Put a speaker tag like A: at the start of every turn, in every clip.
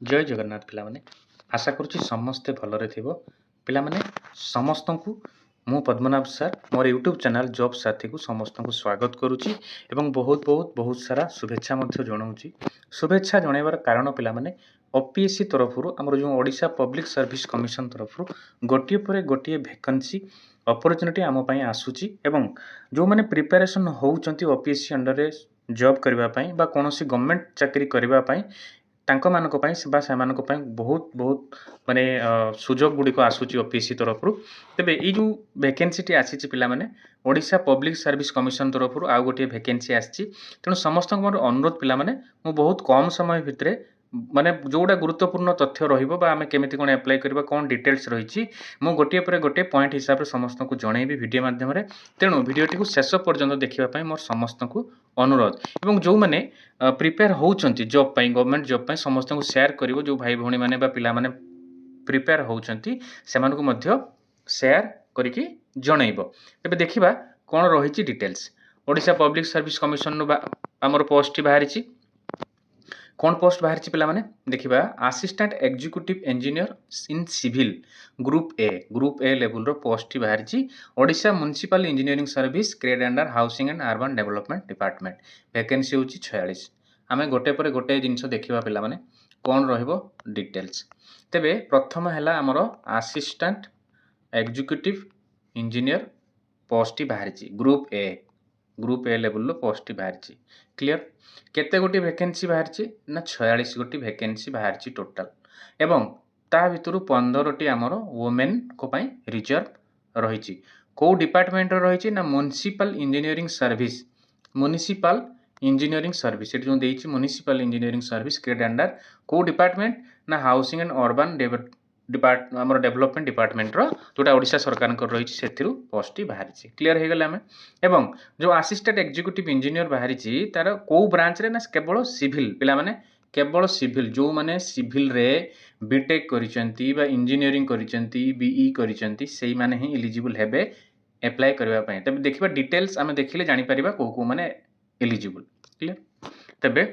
A: जय जगन्नाथ पिलामाने आशा करुच्ची समस्ते भलरे थिबो पिलामाने समस्तंकु मु पद्मनाभ सर मोर यूट्यूब चैनल जॉब साथी को समस्तंकु स्वागत करुच्ची एवं बहुत सारा शुभेच्छा मध्य जणाउची। शुभेच्छा जणाइबार कारण पिलामाने ओपीएससी तरफरु हमर जो ओडिशा पब्लिक सर्विस कमिशन तरफरु गोटिए परे गोटिए वैकेंसी अपॉर्चुनिटी आम पई आसुची एवं जो माने प्रिपरेशन होउचंती ओपीएससी अंडर रे जॉब करबा पई बा कोनोसी गवर्नमेंट चाकरी करबा पई तांको मानको पई बा सेमानको पई बहुत माने सुजोग गुडी को आसुची ओपीएससी तरफरु। तेबे ई जो वैकेंसी टी आसीची पिला माने ओडिशा पब्लिक सर्विस कमिशन तरफरु आ गोटे वैकेंसी आसीची। तेणु समस्त मोर अनुरोध पिला माने मु बहुत कम समय भितरे माने जोटा गुरुत्वपूर्ण तथ्य रहिबो बा आमे केमिति कोन अप्लाई करबा कोन डिटेल्स रहिछि मु गोटिए परे गोटे पॉइंट हिसाब रे समस्त को जणैबी वीडियो माध्यम रे। तेणु वीडियोटी को शेष पर्यंत देखिबा पई मोर समस्त को अनुरोध एवं जो माने प्रिपेयर होउचंती जॉब पई गवर्नमेंट जॉब पई समस्त को शेयर करिवो जो भाई भौणी माने बा पिला माने प्रिपेयर होउचंती सेमानको मध्य शेयर करिकि जणैबो। एबे देखिबा कोन रहिछि details. Odisha public service commission नो हमर पोस्ट बाहरिछि कौन पोस्ट बाहर पिला माने देखिबा assistant executive engineer in civil group A level रो पोस्ट बाहर Odisha municipal engineering service grade under housing and urban development department vacancy होची 46। आमे गोटे पर गोटे जिंस देखिबा पिला माने कौन रहिबो डिटेल्स। तेबे प्रथम हैला हमर असिस्टेंट एग्जीक्यूटिव इंजीनियर पोस्ट बाहर ग्रुप ए लेवल रो पोस्ट बाहर क्लियर। केते गोटी वैकेंसी बाहर ना 46 गोटी वैकेंसी बाहर टोटल एवं ता भितरु 15 टी हमर वुमेन को पई रिजर्व रहिछि। को डिपार्टमेंट रहिछि ना म्युनिसिपल इंजीनियरिंग सर्विस एट जो देछि municipal engineering service grade under को डिपार्टमेंट ना housing and urban development department रो जोटा ओडिशा सरकार को रही सेथिरु पोस्ट बाहर क्लियर हो गला। एवं जो असिस्टेंट एग्जीक्यूटिव इंजीनियर बाहर तार को ब्रांच रे ना केवल सिविल पिला माने केवल सिविल जो माने सिविल रे बीटेक करिसेंती बा इंजीनियरिंग करिसेंती बीई करिसेंती सेही माने ही एलिजिबल हेबे अप्लाई करबा पय। तबे देखिबा डिटेल्स आमे देखिले जानि परिबा को माने एलिजिबल क्लियर। तबे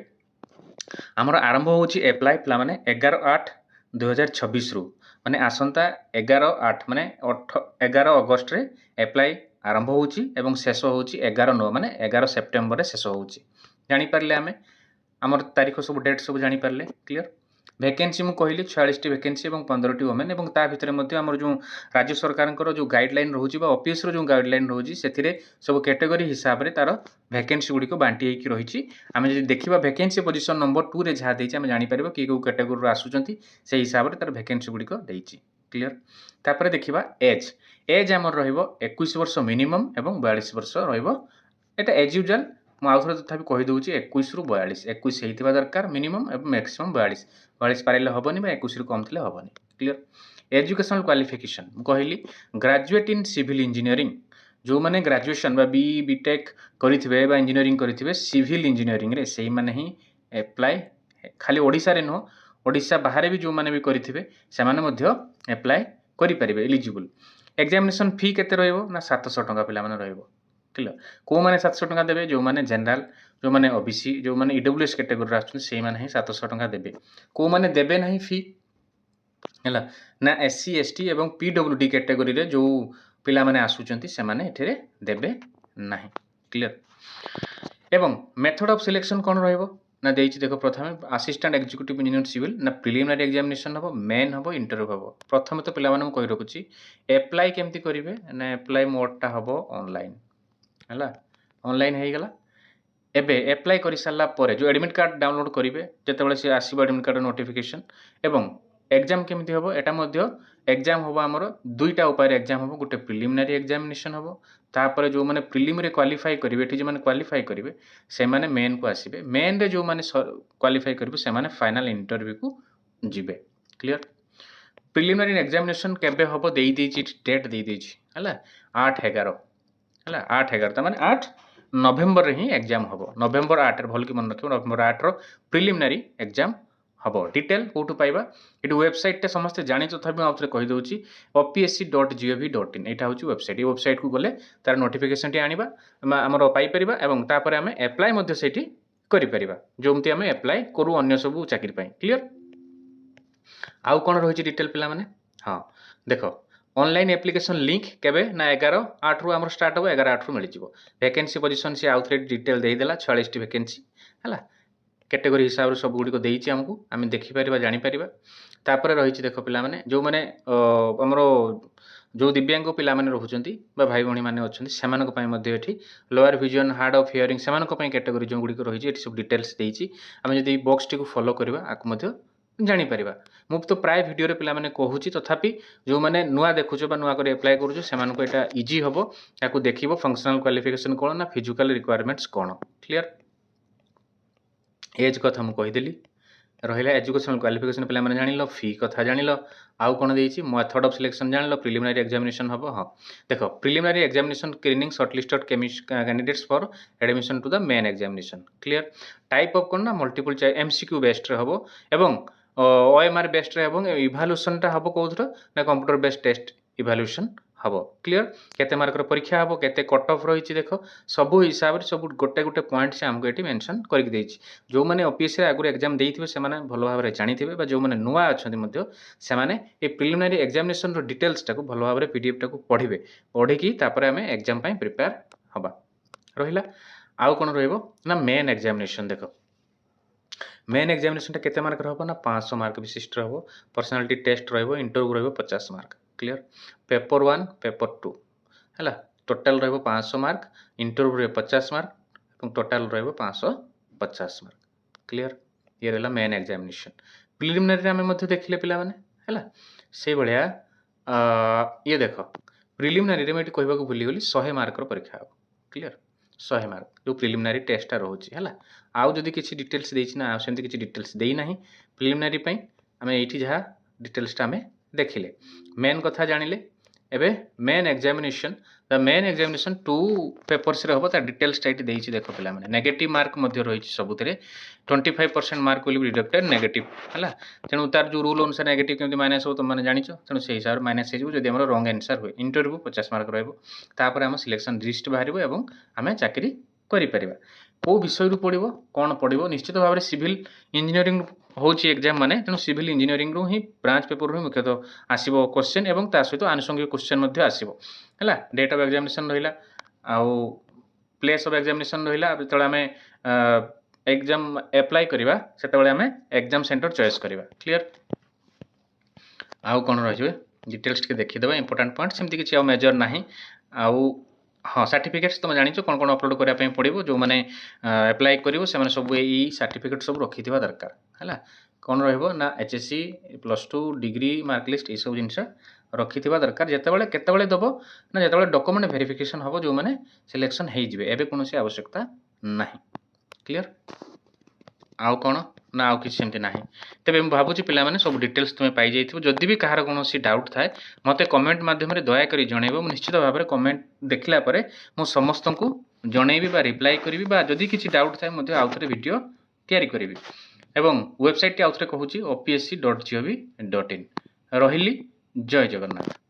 A: हमर आरंभ होची अप्लाई पिला माने 11/8/2026 रु माने आसंता 11/8 माने 11 अगस्त रे अप्लाई आरंभ होची एवं शेष होची 11/9 माने 11 सेप्टेम्बर रे शेष होची। जानि परले आमे हमर तारीख सब डेट सब जानि परले क्लियर। वैकेंसी मु कहली 46 टी वैकेंसी एवं 15 टी वुमेन एवं ता भितरे मध्ये हमर जो राज्य सरकार जो गाइडलाइन रहउची बा ऑफिस रो जो गाइडलाइन रहउची सेथिरे सब कैटेगरी हिसाब रे तार वैकेंसी गुडी को बांटी हेकी रहिची। आमे जदि देखिबा वैकेंसी पोजीशन नंबर 2 रे जहा देछि आमे जानि परबो कि को कैटेगरी रो आसुचंती से हिसाब रे तार वैकेंसी गुडी को देछि क्लियर। तापरे देखिबा एज हमर रहइबो 21 वर्ष मिनिमम एवं 42 वर्ष रहइबो। एटा एज यूजुअल मु आउथरे तथापि कहि दउची 21 रु 42 21 हेइथिबा दरकार मिनिमम एवं मैक्सिमम 42 पारिले हबनी बा 21 रु कम थिले हबनी क्लियर। एजुकेशनल क्वालिफिकेशन मु कहली ग्रेजुएट इन सिविल इंजीनियरिंग जो माने ग्रेजुएशन बा बी बीटेक करिथिबे बा इंजीनियरिंग करिथिबे सिविल इंजीनियरिंग रे सेही माने ही अप्लाई खाली ओडिसा रे न ओडिसा बाहर भी जो माने भी करिथिबे से माने मध्य अप्लाई करि परिबे एलिजिबल। एग्जामिनेशन फी केते रहइबो ना 700 टका पिला माने रहइबो क्लियर। को माने 700 टका देबे जो माने जनरल जो माने ओबीसी जो माने ईडब्ल्यूएस कैटेगरी रा आछन सेही माने ही 700 टका देबे। को माने देबे नाही फी हला ना एससी एसटी एवं पीडब्ल्यूडी कैटेगरी रे जो पिला माने आसुचंती से माने एठेरे देबे नाही क्लियर। एवं मेथड ऑफ सिलेक्शन कोन रहइबो ना देछि देखो प्रथमे असिस्टेंट एग्जीक्यूटिव इंजीनियर सिविल ना प्रिलिमिनरी एग्जामिनेशन हबो मेन हबो इंटरव्यू हबो। प्रथमे तो पिला माने कहि रखुची अप्लाई केमती करिवे ना अप्लाई मोड ता हबो ऑनलाइन हला ऑनलाइन हेइ गला। एबे अप्लाई करि साला परे जो एडमिट कार्ड डाउनलोड करिवे जते बेले से आसीबो एडमिट कार्ड नोटिफिकेशन एवं एग्जाम केमती हबो एटा मध्य एग्जाम हबो हमरो दुईटा उपाय एग्जाम हबो गोटे प्रिलिमिनरी एग्जामिनेशन हबो तापर जो माने प्रिलिम रे क्वालिफाई करिवे एठी जे माने क्वालिफाई करिवे से माने मेन को आसीबे मेन रे जो माने क्वालिफाई करिवे से माने फाइनल इंटरव्यू को जिबे क्लियर। प्रिलिमिनरी एग्जामिनेशन केबे हबो देई देछि डेट देई देछि हला 8/11 हला 8/11 त माने 8 नवंबर रे ही एग्जाम हबो नवंबर 8 रे भल कि मन रखियो नवंबर 8 रो प्रिलिमिनरी एग्जाम हबो। डिटेल कोठु पाइबा एटु वेबसाइट टे समस्त जानि तथापि आउथरे कहि दउची opsc.gov.in एटा होची वेबसाइट। ए वेबसाइट को गले तार नोटिफिकेशन टी आनिबा हमर पाई परिबा एवं तापर हमें अप्लाई मध्ये सेठी करि परिबा जोमती हमें अप्लाई करू अन्य सब चाकरी पई क्लियर। आउ कौन रही डिटेल पिला माने हाँ देख ऑनलाइन एप्लिकेशन लिंक केबे ना 11/8 रु आमर स्टार्ट हो 11/8 रु मिल जिवो वैकेंसी पोजीशन से आउ थ्रे डिटेल दे देला 46 टी वैकेंसी हला कैटेगरी हिसाब से सब गुडी को देइछि हमकु आमे देखि परिबा जानि परिबा तापर रही देख पिला माने जो माने हमरो जो दिव्यांग पिला माने रहउचंती बा भाई भणी माने अछंती सेमानक पय मध्ये एठी lower vision hard of hearing सेमानक पय कैटेगरी जो गुडी को रही एठी सब डिटेल्स देइछि आमे जदी बॉक्स टी को फॉलो करबा आकु मध्ये जानि परिबा मु तो प्राय वीडियो रे पिला माने कहूची तथापि जो माने नुआ देखुचो बा नुआ करे अप्लाई करूचो सेमानको एटा इजी हबो याकु देखिबो फंक्शनल क्वालिफिकेशन कोन ना फिजिकल रिक्वायरमेंट्स कोन क्लियर एज कथा मु कहिदेली रहिला एजुकेशनल क्वालिफिकेशन पिला माने जानिलो फी कथा जानिलो आउ कोन देइछि मेथड ऑफ सिलेक्शन जानिलो प्रिलिमिनरी एग्जामिनेशन हबो हां देखो preliminary examination screening shortlisted candidates for admission to the main examination clear type of कोन ना मल्टीपल चॉइस एमसीक्यू बेस्ड रे हबो एवं ओएमआर बेस्ड रे एवं इवैल्यूएशन टा हबो कोथरो ना कंप्यूटर बेस्ड टेस्ट इवैल्यूएशन हबो क्लियर केते मार्क रो परीक्षा हबो केते कट ऑफ रहिछि देखो सब हिसाब रे सब गोटे गोटे पॉइंट से हमको एटी मेंशन करके देछि जो माने ऑफिस रे आगुर एग्जाम देइथिबे से माने भलो भाबरे जानिथिबे बा जो माने नुवा अछंती मध्ये से माने ए प्रिलिमिनरी एग्जामिनेशन रो डिटेल्स टाको भलो भाबरे पीडीएफ टाको पढिबे पढिकी तापर हमें एग्जाम पई प्रिपेयर हबा रहिला आउ कोन रहइबो ना मेन एग्जामिनेशन देखो मेन एग्जामिनेशन केते मार्क रहबो ना 500 मार्क विशिष्ट रहबो पर्सनालिटी टेस्ट रहबो इंटरव्यू रहबो 50 मार्क क्लियर पेपर 1 पेपर 2 हैला टोटल रहबो 500 मार्क इंटरव्यू रे 50 मार्क और टोटल रहबो 550 मार्क क्लियर ये रहला मेन एग्जामिनेशन प्रिलिमिनरी रे हमें मध्ये देखिले पिला माने हैला से बढिया ये देखो प्रिलिमिनरी रे मैं कहबा को भूली गेली 100 मार्क रो परीक्षा हो क्लियर 100 मार्क जो प्रिलिमिनरी टेस्ट रोची है आउ जदि किसी डिटेल्स देछि ना सेमती किसी डिटेल्स देई नाही प्रिलिमिनरी पई हमें एठी जहा डिटेल्स ता हमें देखिले मेन कथा जानिले एबे main examination the main examination 2 papers रे होबो ता डिटेल्स टाइट देछि देखो पिला माने नेगेटिव मार्क मध्ये रहिछि सबुतरे 25% mark will be deducted negative हला तेनु तार जो रूल अनुसार नेगेटिव केमति माइनस हो तो माने जानिछो तेनु से हिसाब माइनस हेजिबो जदि हमर रॉन्ग आंसर होय इंटरव्यू 50 मार्क रहबो तापर हम सिलेक्शन लिस्ट बाहरिबो एवं हमें चाकरी करि परिबा को विषय रु पडिबो कोन पडिबो निश्चित भाबरे सिविल इंजीनियरिंग होची एग्जाम माने तेनु सिविल इंजीनियरिंग रु ही ब्रांच पेपर रु मुख्यतः आसीबो क्वेश्चन एवं ता सहित आनुषंगिक क्वेश्चन मध्ये आसीबो हला डेट ऑफ एग्जामिनेशन रहिला आउ प्लेस ऑफ एग्जामिनेशन रहिला तळे हमें एग्जाम अप्लाई करिबा सेतबेले हमें एग्जाम सेंटर चॉइस करिबा क्लियर आउ कोन रहिबे डिटेल्स के देखि देबा इंपोर्टेंट पॉइंट सेमति किछि आ मेजर नाही आउ हाँ सर्टिफिकेट्स तुम जानिछ कौन कौन अपलोड करिया पय पड़िबो जो माने अप्लाई करिवो से माने सब एई सर्टिफिकेट सब रखिथिबा दरकार हैला कौन रहइबो ना HSC +2 degree mark list A सब जिंस रखिथिबा दरकार जेतेबेले केतेबेले दबो ना जेतेबेले डॉक्यूमेंट वेरिफिकेशन हबो जो माने सिलेक्शन हेइ जिवे एबे कोनोसी आवश्यकता नाही क्लियर आउ कोन ना आउ किछ सेमति नाही तबे हम भाबुची पिला माने सब डिटेल्स तुमे पाई जाइथिबो जदि भी कहार कोनोसी डाउट थाए मते कमेंट माध्यम रे दया करी जणेबो निश्चित भाबरे रे कमेंट देखला परे मो समस्तंकु जणेबी बा रिप्लाई करबी बा जदि किछि डाउट थाए मते आउथरे वीडियो तयारी करबी एवं वेबसाइट टी आउथरे कहूची opsc.gov.in रहिली जय जगन्नाथ।